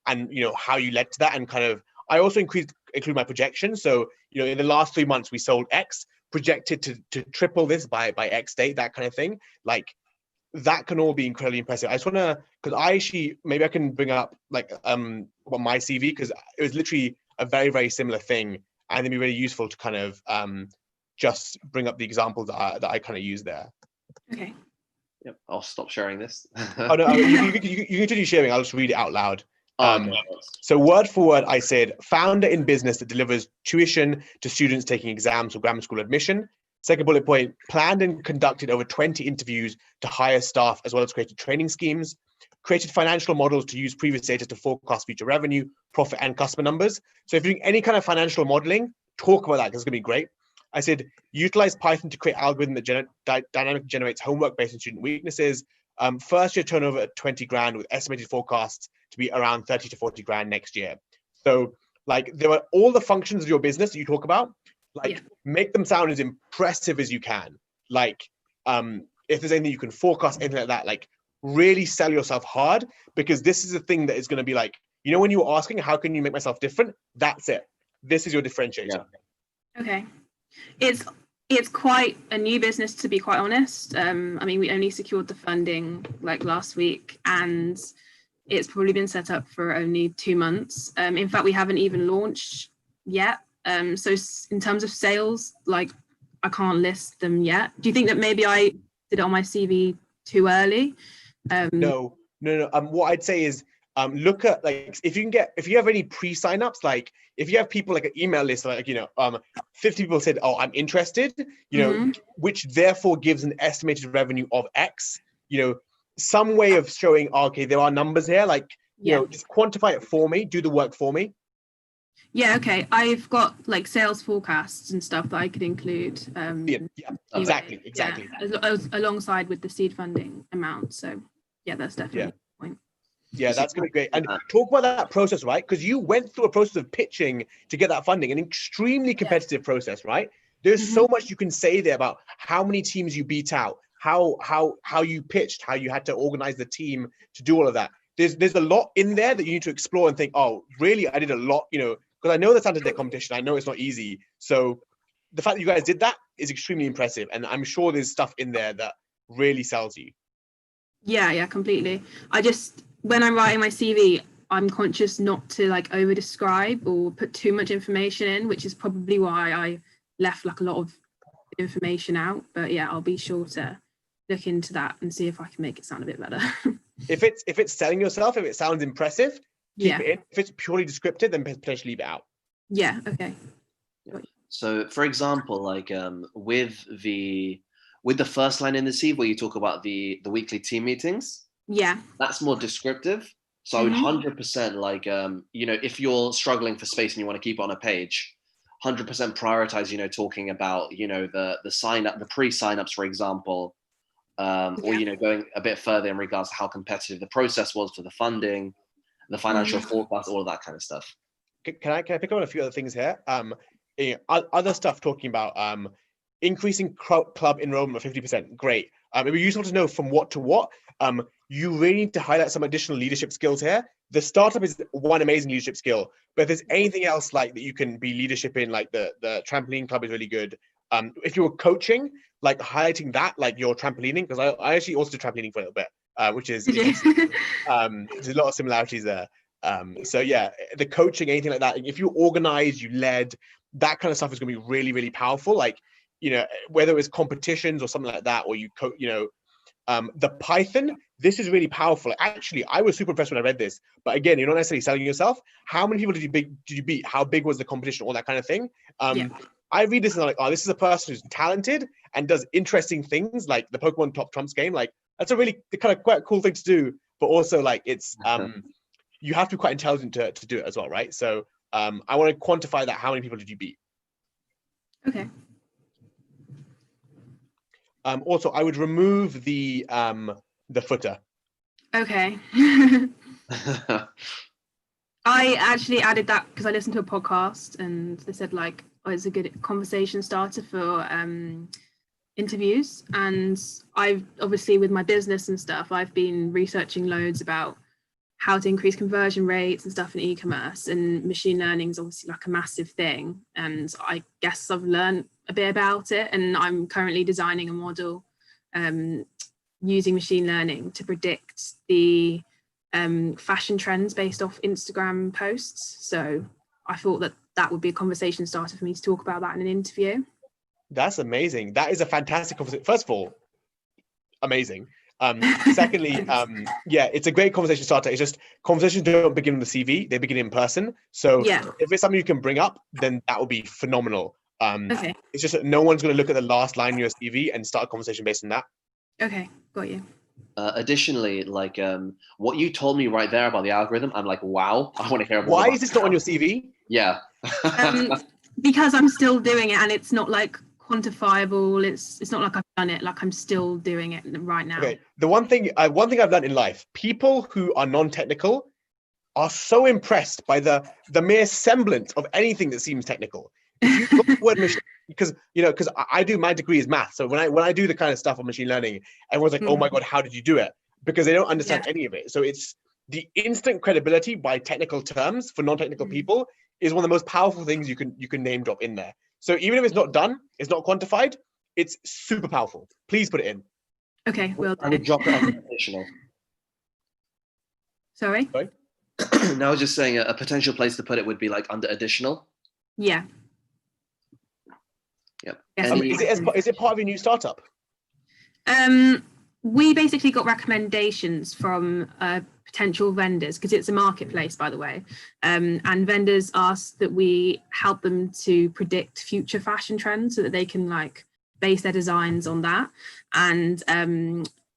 A: and how you led to that, and kind of I also include my projection. So in the last 3 months we sold X, projected to triple this by X date, that kind of thing. Like that can all be incredibly impressive. I just want to, because maybe I can bring up what my CV, because it was literally a very, very similar thing, and it'd be really useful to kind of just bring up the examples that I kind of use there.
E: Okay.
B: Yep, I'll stop sharing this.
A: Oh no, you continue sharing. I'll just read it out loud.
B: Okay.
A: So word for word, I said, founder in business that delivers tuition to students taking exams for grammar school admission. Second bullet point, planned and conducted over 20 interviews to hire staff, as well as created training schemes, created financial models to use previous data to forecast future revenue, profit, and customer numbers. So if you're doing any kind of financial modeling, talk about that, because it's going to be great. I said, utilize Python to create algorithm that dynamically generates homework based on student weaknesses. First year turnover at 20 grand with estimated forecasts to be around 30 to 40 grand next year. So there are all the functions of your business that you talk about, make them sound as impressive as you can. If there's anything you can forecast, anything like that, really sell yourself hard, because this is a thing that is going to be when you were asking, how can you make myself different? That's it. This is your differentiator.
E: Yeah. Okay. It's quite a new business, to be quite honest. I mean, we only secured the funding last week, and it's probably been set up for only 2 months. In fact, we haven't even launched yet. So in terms of sales, I can't list them yet. Do you think that maybe I did it on my CV too early?
A: No. What I'd say is, look at if you have any pre-signups, if you have people an email list, 50 people said, oh, I'm interested, which therefore gives an estimated revenue of X, some way of showing, okay, there are numbers here, just quantify it for me, do the work for me.
E: Yeah, okay. I've got sales forecasts and stuff that I could include.
A: Exactly.
E: Yeah, alongside with the seed funding amount. So yeah, that's definitely the point.
A: Yeah, that's going to be great. And talk about that process, right? Because you went through a process of pitching to get that funding, an extremely competitive process, right? There's so much you can say there about how many teams you beat out, how you pitched, how you had to organize the team to do all of that. There's a lot in there that you need to explore and think, oh, really? I did a lot, because I know the Santander competition. I know it's not easy. So the fact that you guys did that is extremely impressive. And I'm sure there's stuff in there that really sells you.
E: Yeah, completely. When I'm writing my CV, I'm conscious not to over describe or put too much information in, which is probably why I left a lot of information out. But yeah, I'll be sure to look into that and see if I can make it sound a bit better.
A: If it's selling yourself, if it sounds impressive, keep it in. If it's purely descriptive, then potentially leave it out.
E: Yeah. Okay.
B: So, for example, with the first line in the CV where you talk about the weekly team meetings, that's more descriptive. So I would 100% if you're struggling for space and you want to keep it on a page, 100% prioritize talking about the sign up, the pre-signups, for example, or going a bit further in regards to how competitive the process was for the funding, the financial forecast, all of that kind of stuff.
A: Can I pick up on a few other things here? Other stuff talking about increasing club enrollment of 50%. Great. It'd be useful to know from what to what. You really need to highlight some additional leadership skills here. The startup is one amazing leadership skill, but if there's anything else that you can be leadership in, the trampoline club is really good. If you're coaching, like highlighting that, like your trampolining, because I actually also do trampolining for a little bit, which is
E: Did you?
A: interesting. There's a lot of similarities there. So yeah, the coaching, anything like that, if you organize, you led, that kind of stuff is going to be really, really powerful. Like, you know, whether it's competitions or something like that, or you the Python, this is really powerful. Actually, I was super impressed when I read this, but again, you're not necessarily selling yourself. How many people did you beat? How big was the competition? All that kind of thing.
E: Yeah.
A: I read this and I'm like, oh, this is a person who's talented and does interesting things, like the Pokemon Top Trumps game. Like, that's a really kind of quite cool thing to do, but also like it's you have to be quite intelligent to do it as well, right? So I want to quantify that. How many people did you beat?
E: Okay.
A: Also, I would remove the footer.
E: Okay. I actually added that because I listened to a podcast and they said like, oh, it's a good conversation starter for interviews. And I've obviously with my business and stuff, I've been researching loads about how to increase conversion rates and stuff in e-commerce, and machine learning is obviously like a massive thing. And I guess I've learned a bit about it, and I'm currently designing a model using machine learning to predict the fashion trends based off Instagram posts. So I thought that would be a conversation starter for me to talk about that in an interview.
A: That's amazing. That is a fantastic conversation. First of all, amazing. Secondly, yeah, it's a great conversation starter. It's just conversations don't begin with the CV, they begin in person. So
E: Yeah.
A: if it's something you can bring up, then that would be phenomenal.
E: Okay.
A: It's just that no one's going to look at the last line in your CV and start a conversation based on that.
E: Okay, got you.
B: Additionally, like what you told me right there about the algorithm, I'm like, wow, I want to hear about.
A: Why is this not on your CV?
B: Yeah.
E: Because I'm still doing it, and it's not like quantifiable. It's not like I've done it. Like I'm still doing it right now.
A: Okay. The one thing I've learned in life: people who are non-technical are so impressed by the mere semblance of anything that seems technical. If you look at the word machine, because I do, my degree is math, so when I do the kind of stuff on machine learning, everyone's like, oh my god, how did you do it? Because they don't understand any of it. So it's the instant credibility by technical terms for non-technical people is one of the most powerful things you can name drop in there. So even if it's not done, it's not quantified, it's super powerful. Please put it in.
E: Okay, well
B: I would drop it under additional.
E: Sorry?
B: No, I was just saying a potential place to put it would be like under additional.
E: Yeah.
B: Yep.
E: Yes,
A: Is it part of your new startup?
E: We basically got recommendations from potential vendors, because it's a marketplace, by the way, and vendors asked that we help them to predict future fashion trends so that they can like base their designs on that. And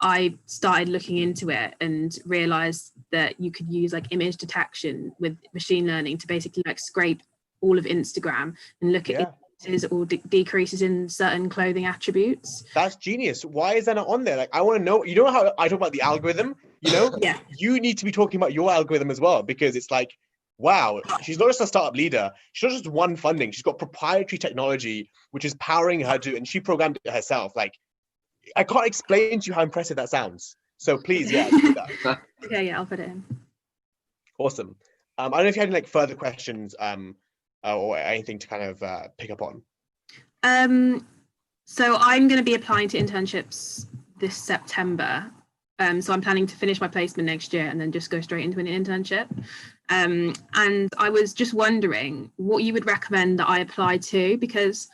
E: I started looking into it and realized that you could use like image detection with machine learning to basically like scrape all of Instagram and look at increases or decreases in certain clothing attributes.
A: That's genius. Why is that not on there? Like, I want to know. You know how I talk about the algorithm?
E: Yeah.
A: You need to be talking about your algorithm as well, because it's like, wow, she's not just a startup leader. She's not just one funding. She's got proprietary technology, which is powering her to, and she programmed it herself. Like, I can't explain to you how impressive that sounds. So please, do that.
E: Okay, yeah, I'll put it in.
A: Awesome. I don't know if you had any like further questions or anything to kind of pick up on.
E: So I'm going to be applying to internships this September. So I'm planning to finish my placement next year and then just go straight into an internship. And I was just wondering what you would recommend that I apply to, because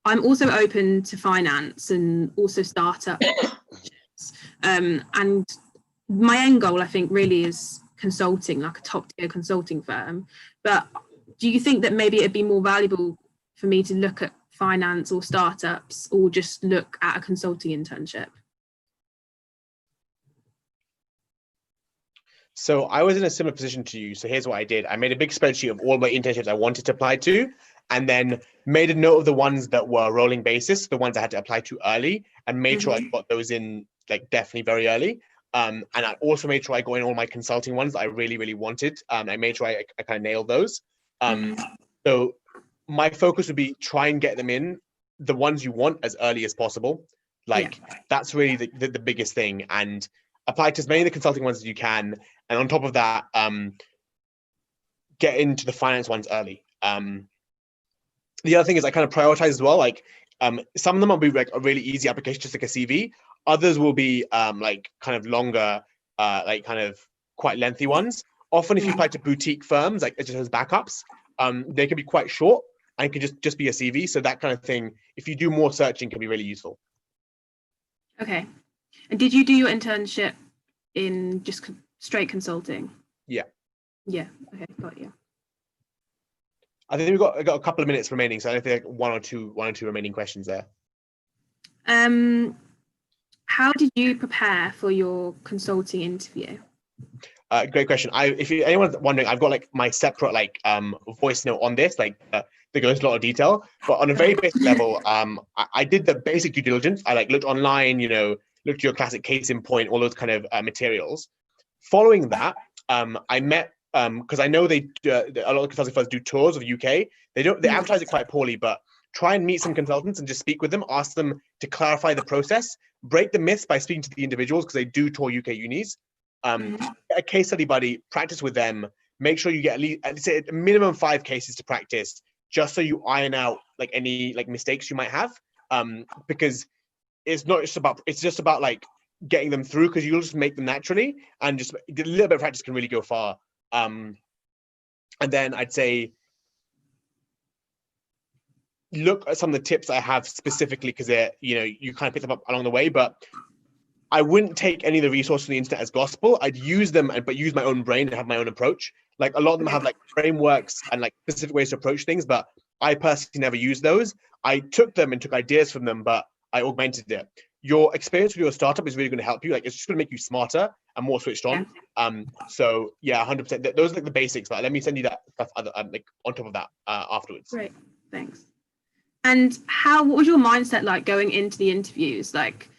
E: I'm also open to finance and also startup. And my end goal, I think, really is consulting, like a top tier consulting firm. But do you think that maybe it'd be more valuable for me to look at finance or startups, or just look at a consulting internship?
A: So I was in a similar position to you. So here's what I did. I made a big spreadsheet of all my internships I wanted to apply to, and then made a note of the ones that were rolling basis, the ones I had to apply to early, and made sure I got those in like definitely very early. And I also made sure I got in all my consulting ones that I really, really wanted. I made sure I kind of nailed those. So my focus would be try and get them in, the ones you want, as early as possible. Like that's really the biggest thing, and apply to as many of the consulting ones as you can. And on top of that, get into the finance ones early. The other thing is I kind of prioritize as well. Like Some of them will be like a really easy application, just like a CV. Others will be like kind of longer, like kind of quite lengthy ones. Often, if you apply to boutique firms, like it just has backups, they can be quite short and can just be a CV. So that kind of thing, if you do more searching, can be really useful.
E: Okay. And did you do your internship in just straight consulting?
A: Yeah.
E: Yeah. Okay. Got you.
A: I think we've got a couple of minutes remaining, so I think like one or two remaining questions there.
E: How did you prepare for your consulting interview?
A: Great question. If anyone's wondering, I've got like my separate like voice note on this, like that goes into a lot of detail. But on a very basic level, I did the basic due diligence. I like looked online, looked at your classic case in point, all those kind of materials. Following that, I met because I know a lot of consulting firms do tours of UK. They advertise it quite poorly, but try and meet some consultants and just speak with them, ask them to clarify the process, break the myths by speaking to the individuals because they do tour UK unis. Get a case study buddy, practice with them, make sure you get at least a minimum 5 cases to practice, just so you iron out like any like mistakes you might have. Because it's just about like getting them through, because you'll just make them naturally, and just a little bit of practice can really go far. And then I'd say look at some of the tips I have specifically, because they're, you kind of pick them up along the way, but I wouldn't take any of the resources on the internet as gospel. I'd use them, but use my own brain and have my own approach. Like a lot of them have like frameworks and like specific ways to approach things, but I personally never use those. I took them and took ideas from them, but I augmented it. Your experience with your startup is really going to help you. Like, it's just going to make you smarter and more switched on. So yeah, 100%. Those are like the basics, but let me send you that stuff like on top of that afterwards.
E: Great, thanks. And what was your mindset like going into the interviews? Like,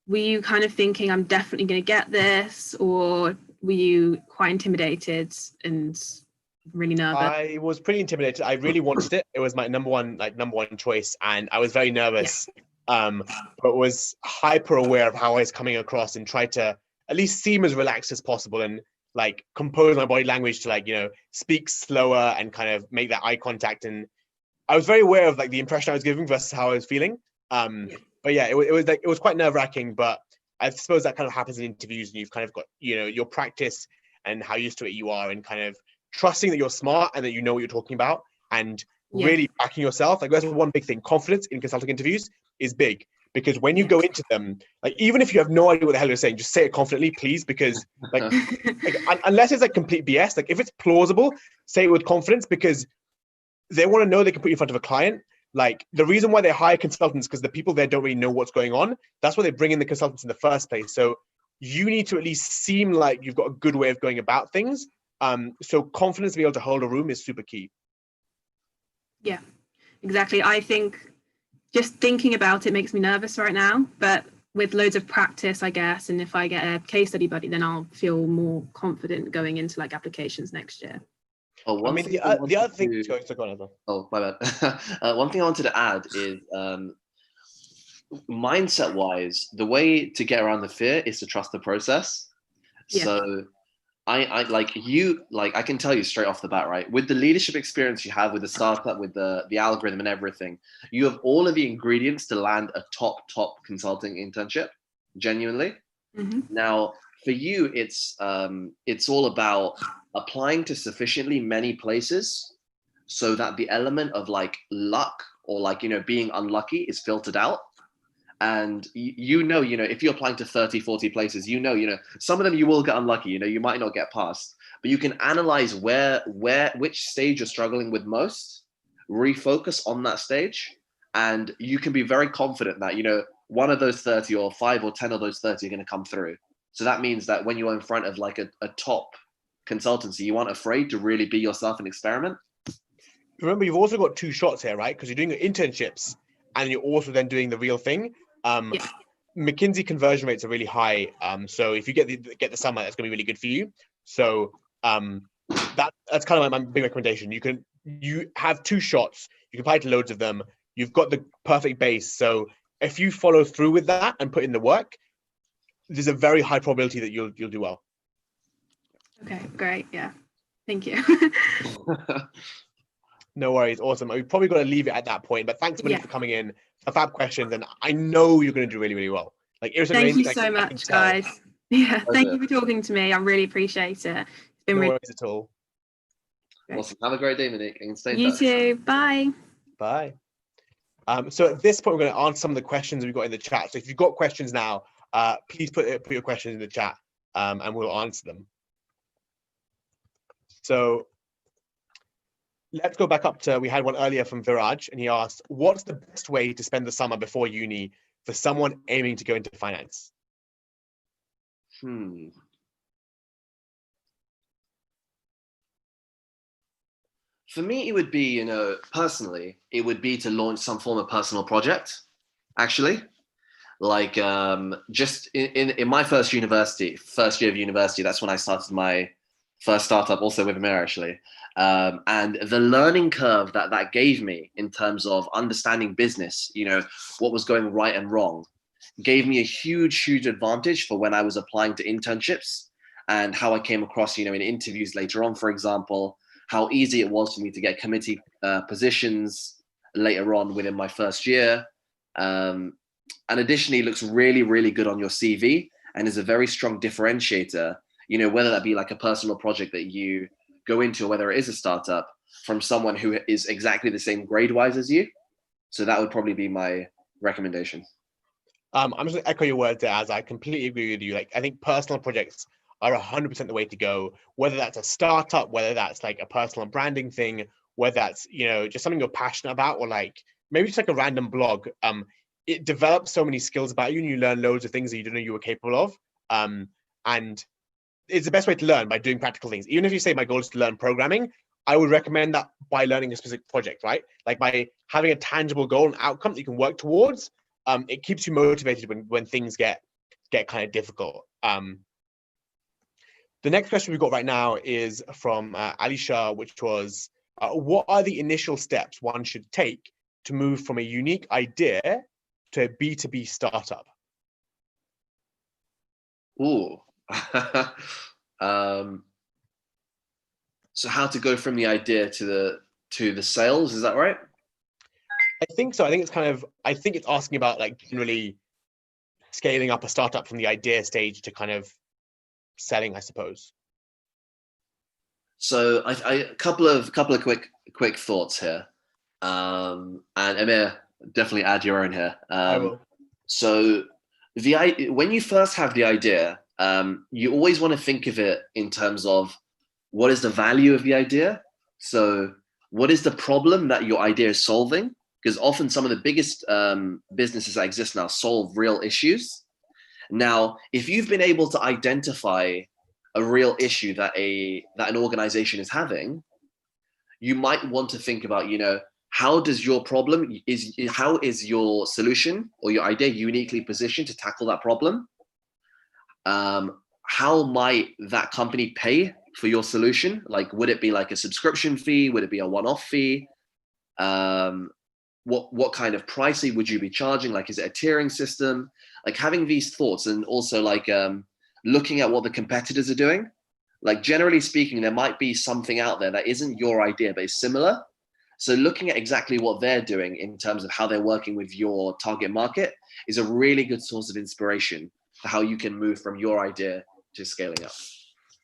E: were you kind of thinking, I'm definitely going to get this, or were you quite intimidated and really nervous?
A: I was pretty intimidated. I really wanted it. It was my number one choice, and I was very nervous. But was hyper aware of how I was coming across, and tried to at least seem as relaxed as possible, and like compose my body language to like, speak slower and kind of make that eye contact. And I was very aware of like the impression I was giving versus how I was feeling. But yeah, it was quite nerve-wracking, but I suppose that kind of happens in interviews, and you've kind of got, your practice and how used to it you are, and kind of trusting that you're smart and that you know what you're talking about, and really backing yourself. Like, that's one big thing. Confidence in consulting interviews is big, because when you go into them, like, even if you have no idea what the hell you're saying, just say it confidently, please, because like unless it's like complete BS, like if it's plausible, say it with confidence, because they want to know they can put you in front of a client. Like, the reason why they hire consultants, because the people there don't really know what's going on. That's why they bring in the consultants in the first place. So you need to at least seem like you've got a good way of going about things. So confidence to be able to hold a room is super key.
E: Yeah, exactly. I think just thinking about it makes me nervous right now, but with loads of practice, I guess, and if I get a case study buddy, then I'll feel more confident going into like applications next year.
B: Oh,
A: the other thing.
B: Oh, my bad. One thing I wanted to add is, mindset-wise, the way to get around the fear is to trust the process. Yeah. So, I I can tell you straight off the bat, right? With the leadership experience you have with the startup, with the algorithm and everything, you have all of the ingredients to land a top consulting internship. Genuinely. Now, for you, it's all about applying to sufficiently many places so that the element of like luck or like, being unlucky is filtered out. And if you're applying to 30, 40 places, some of them you will get unlucky, you might not get past, but you can analyze which stage you're struggling with most, refocus on that stage, and you can be very confident that, one of those 30 or 5 or 10 of those 30 are going to come through. So that means that when you're in front of like a top consultancy, you aren't afraid to really be yourself and experiment.
A: Remember, you've also got 2 shots here, right? Because you're doing your internships and you're also then doing the real thing. McKinsey conversion rates are really high. So if you get the summer, that's going to be really good for you. So that's kind of my big recommendation. You have 2 shots. You can apply to loads of them. You've got the perfect base. So if you follow through with that and put in the work, there's a very high probability that you'll do well.
E: Okay, great. Yeah, thank you.
A: No worries. Awesome. We've probably got to leave it at that point. But thanks, Monique,
E: Yeah.
A: for coming in. For fab questions. And I know you're going to do really, really well. Like,
E: Thank you
A: like,
E: so
A: I can
E: much,
A: tell.
E: guys. Yeah, thank
B: Pleasure.
E: you for talking to me. I really appreciate it. It's been
A: No
E: really
A: worries at all.
B: Awesome. Have a great day, Monique, and stay in
E: You
B: touch.
E: too. Bye.
A: Bye. So at this point, we're going to answer some of the questions we've got in the chat. So if you've got questions now, please put your questions in the chat, and we'll answer them. So let's go back up to, we had one earlier from Viraj, and he asked, what's the best way to spend the summer before uni for someone aiming to go into finance?
B: For me, it would be, personally, it would be to launch some form of personal project, actually. Like just in my first year of university, that's when I started my first startup, also with Amir, actually. And the learning curve that gave me in terms of understanding business, what was going right and wrong, gave me a huge advantage for when I was applying to internships, and how I came across, in interviews later on, for example, how easy it was for me to get committee positions later on within my first year. And additionally, it looks really good on your CV and is a very strong differentiator, whether that be like a personal project that you go into, or whether it is a startup, from someone who is exactly the same grade-wise as you. So that would probably be my recommendation.
A: I'm just going to echo your words there, as I completely agree with you. Like, I think personal projects are 100% the way to go, whether that's a startup, whether that's like a personal branding thing, whether that's, just something you're passionate about, or like maybe just like a random blog. It develops so many skills about you, and you learn loads of things that you didn't know you were capable of. And it's the best way to learn, by doing practical things. Even if you say my goal is to learn programming, I would recommend that by learning a specific project, right? Like by having a tangible goal and outcome that you can work towards. It keeps you motivated when things get kind of difficult. The next question we've got right now is from Alisha, which was, what are the initial steps one should take to move from a unique idea to a B2B startup?
B: Ooh. So how to go from the idea to the sales, is that right?
A: I think so. I think it's asking about like generally scaling up a startup from the idea stage to kind of selling, I suppose.
B: So a couple of quick thoughts here, and Amir, definitely add your own here.
A: I will.
B: So when you first have the idea, you always want to think of it in terms of what is the value of the idea. So what is the problem that your idea is solving? Because often some of the biggest businesses that exist now solve real issues. Now, if you've been able to identify a real issue that an organization is having, you might want to think about, how does your problem how is your solution or your idea uniquely positioned to tackle that problem? How might that company pay for your solution? Like, would it be like a subscription fee? Would it be a one-off fee? What kind of pricing would you be charging? Like, is it a tiering system? Like, having these thoughts, and also like looking at what the competitors are doing. Like, generally speaking, there might be something out there that isn't your idea, but is similar. So looking at exactly what they're doing in terms of how they're working with your target market is a really good source of inspiration for how you can move from your idea to scaling up.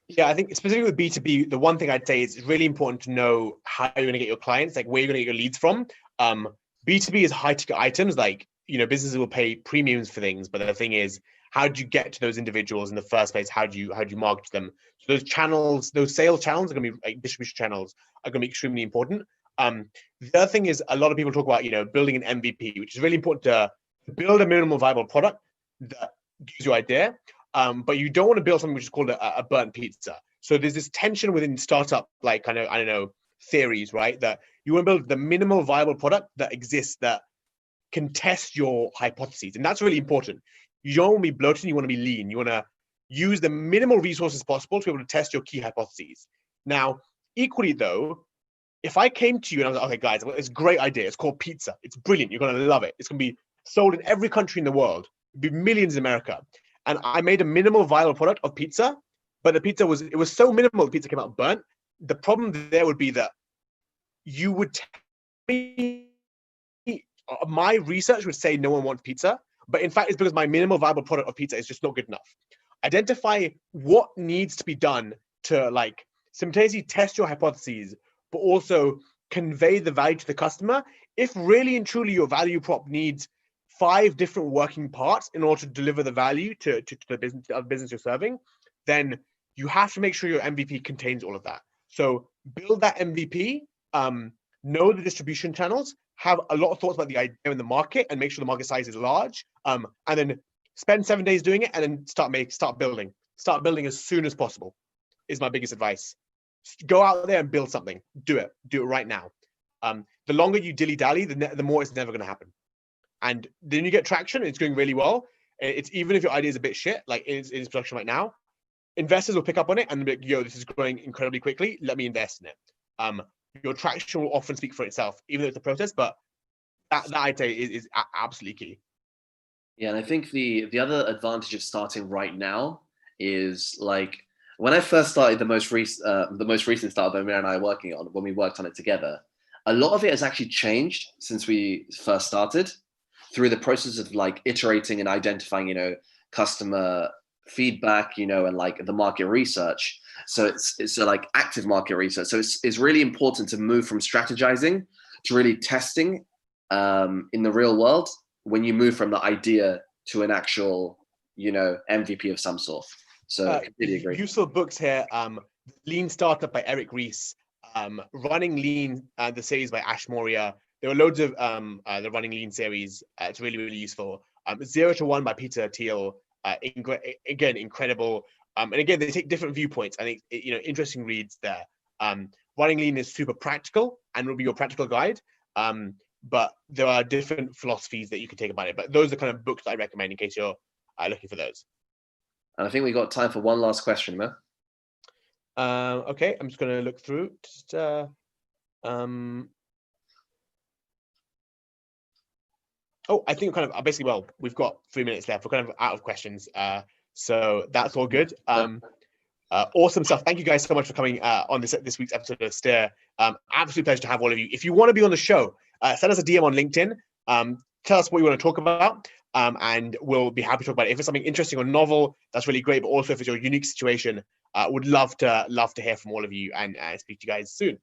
A: Yeah, I think specifically with B2B, the one thing I'd say is it's really important to know how you're going to get your clients, like where you're going to get your leads from. B2B is high ticket items, like, businesses will pay premiums for things, but the thing is, how do you get to those individuals in the first place? How do you market to them? So those channels, those sales channels are going to be like distribution channels are going to be extremely important. The other thing is, a lot of people talk about, building an MVP, which is really important to build a minimal viable product that gives you idea. But you don't want to build something which is called a burnt pizza. So there's this tension within startup, like kind of, I don't know, theories, right? That you want to build the minimal viable product that exists that can test your hypotheses. And that's really important. You don't want to be bloated, you want to be lean. You want to use the minimal resources possible to be able to test your key hypotheses. Now, equally though, if I came to you and I was like, okay, guys, it's a great idea. It's called pizza. It's brilliant. You're going to love it. It's going to be sold in every country in the world. It'd be millions in America. And I made a minimal viable product of pizza, but the pizza was so minimal, the pizza came out burnt. The problem there would be that you would tell me, my research would say no one wants pizza, but in fact, it's because my minimal viable product of pizza is just not good enough. Identify what needs to be done to like simultaneously test your hypotheses, but also convey the value to the customer. If really and truly your value prop needs 5 different working parts in order to deliver the value to the business you're serving, then you have to make sure your MVP contains all of that. So build that MVP, know the distribution channels, have a lot of thoughts about the idea in the market, and make sure the market size is large. And then spend 7 days doing it, and then start building. Start building as soon as possible. Is my biggest advice. Go out there and build something. Do it right now. The longer you dilly-dally, the more it's never going to happen. And then you get traction. It's going really well. It's even if your idea is a bit shit, like it is production right now, investors will pick up on it and be like, yo, this is growing incredibly quickly. Let me invest in it. Your traction will often speak for itself, even though it's a process. But that I'd say is absolutely key.
B: Yeah, and I think the other advantage of starting right now is like when I first started the most recent startup that Amir and I are working on, when we worked on it together, a lot of it has actually changed since we first started through the process of like iterating and identifying, customer feedback, and like the market research. So it's a like active market research. So it's really important to move from strategizing to really testing in the real world when you move from the idea to an actual, MVP of some sort. So I completely agree.
A: Useful books here. Lean Startup by Eric Ries. Running Lean, the series by Ash Moria. There are loads of the Running Lean series. It's really, really useful. 0 to 1 by Peter Thiel. Again, incredible. And again, they take different viewpoints. I think, interesting reads there. Running Lean is super practical and will be your practical guide. But there are different philosophies that you can take about it. But those are kind of books I recommend in case you're looking for those.
B: And I think we got time for one last question, man.
A: Okay, I'm just going to look through. I think kind of basically, well, we've got 3 minutes left. We're kind of out of questions. So that's all good. Awesome stuff. Thank you guys so much for coming on this week's episode of Steer. Absolute pleasure to have all of you. If you want to be on the show, send us a DM on LinkedIn. Tell us what you want to talk about. And we'll be happy to talk about it. If it's something interesting or novel, that's really great. But also if it's your unique situation, would love to hear from all of you and speak to you guys soon.